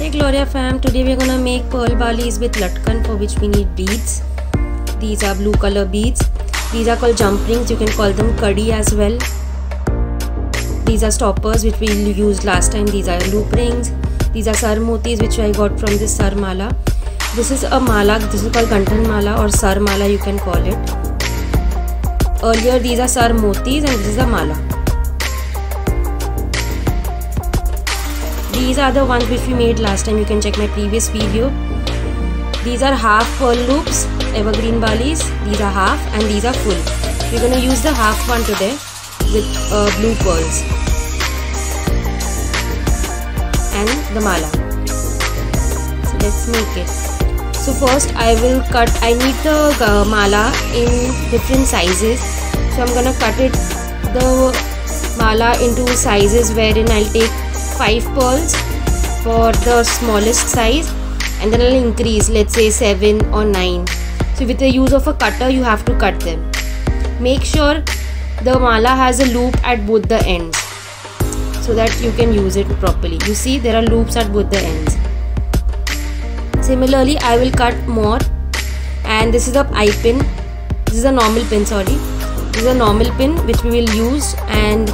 Hey Gloria fam, today we are gonna make pearl balis with latkan, for which we need beads. These are blue color beads. These are called jump rings, you can call them kaddi as well. These are stoppers which we used last time. These are loop rings. These are sar motis which I got from this sar mala. This is a mala, this is called gantan mala or sar mala you can call it. Earlier these are sar motis and this is a mala. These are the ones which we made last time, you can check my previous video. These are half pearl loops, evergreen balis. These are half and these are full. We're going to use the half one today with blue pearls and the mala. So let's make it. So first I will cut, I need the mala in different sizes. So I'm going to cut it, the mala into sizes wherein I'll take 5 pearls for the smallest size and then I'll increase, let's say 7 or 9. So with the use of a cutter you have to cut them. Make sure the mala has a loop at both the ends so that you can use it properly. You see there are loops at both the ends. Similarly I will cut more, and this is a eye pin. This is a normal pin, sorry. This is a normal pin which we will use and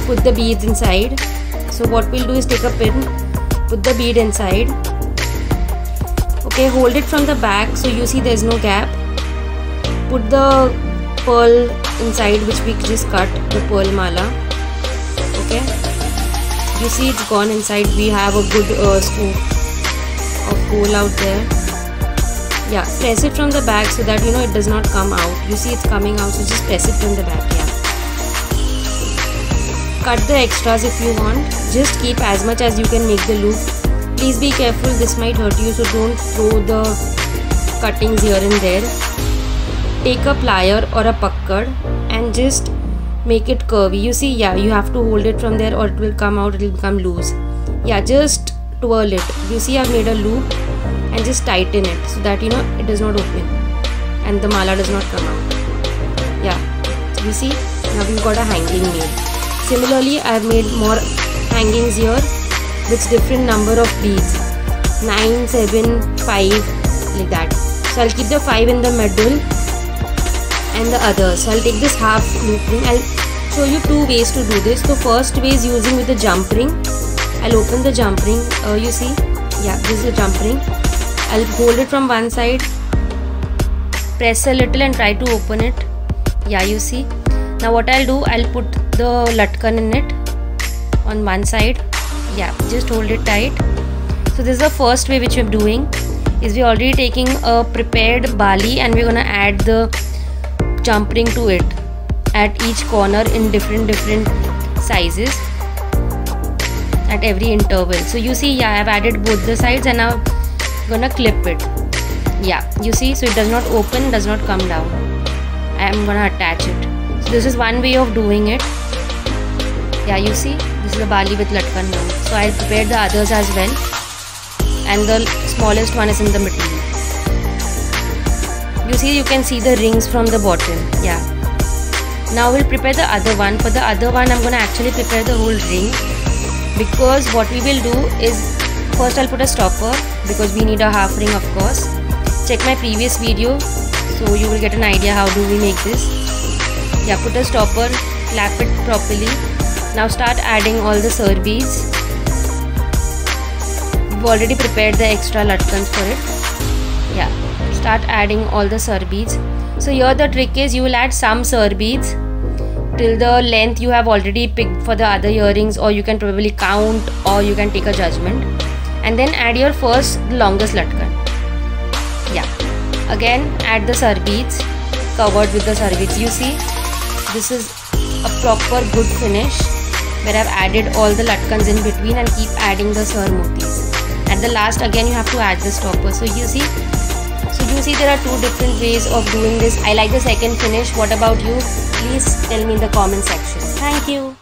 put the beads inside. So what we'll do is take a pin, put the bead inside. Okay, hold it from the back so you see there's no gap. Put the pearl inside which we just cut, the pearl mala. Okay, you see it's gone inside. We have a good scoop of hole out there. Yeah, press it from the back so that you know it does not come out. You see it's coming out, so just press it from the back. Yeah. Cut the extras if you want. Just keep as much as you can make the loop. Please be careful, this might hurt you, so don't throw the cuttings here and there. Take a plier or a pakkad and just make it curvy. You see, yeah, you have to hold it from there or it will come out, it will become loose. Yeah, just twirl it. You see I've made a loop and just tighten it so that you know it does not open and the mala does not come out. Yeah, so you see, now we've got a hanging made. Similarly, I have made more hangings here with different number of beads, 9, 7, 5, like that. So I'll keep the 5 in the middle and the others. So I'll take this half loop ring. I'll show you 2 ways to do this. The first way is using with the jump ring. I'll open the jump ring. You see, yeah, this is the jump ring. I'll hold it from one side, press a little and try to open it. Yeah, you see. Now what I'll do, I'll put the latkan in it on one side. Yeah, just hold it tight. So this is the first way which we're doing, is we're already taking a prepared bali and we're gonna add the jump ring to it at each corner in different sizes at every interval. So you see, yeah, I've added both the sides and now I'm gonna clip it. Yeah, you see, so it does not open, does not come down. I'm gonna attach it. So this is one way of doing it. Yeah, you see, this is the bali with latkan now. So I'll prepare the others as well, and the smallest one is in the middle. You see, you can see the rings from the bottom. Yeah. Now we'll prepare the other one. For the other one, I'm gonna actually prepare the whole ring, because what we will do is first I'll put a stopper because we need a half ring, of course. Check my previous video so you will get an idea how do we make this. Yeah, put a stopper, clap it properly. Now start adding all the sar beads. We've already prepared the extra latkans for it. Yeah, start adding all the sar beads. So here the trick is you will add some sar beads till the length you have already picked for the other earrings, or you can probably count, or you can take a judgment, and then add your first longest latkan. Yeah, again add the sar beads, covered with the sar beads. You see, this is a proper good finish where I've added all the latkans in between and keep adding the sar motis. At the last again you have to add the stopper. So you see, there are 2 different ways of doing this. I like the second finish. What about you? Please tell me in the comment section. Thank you.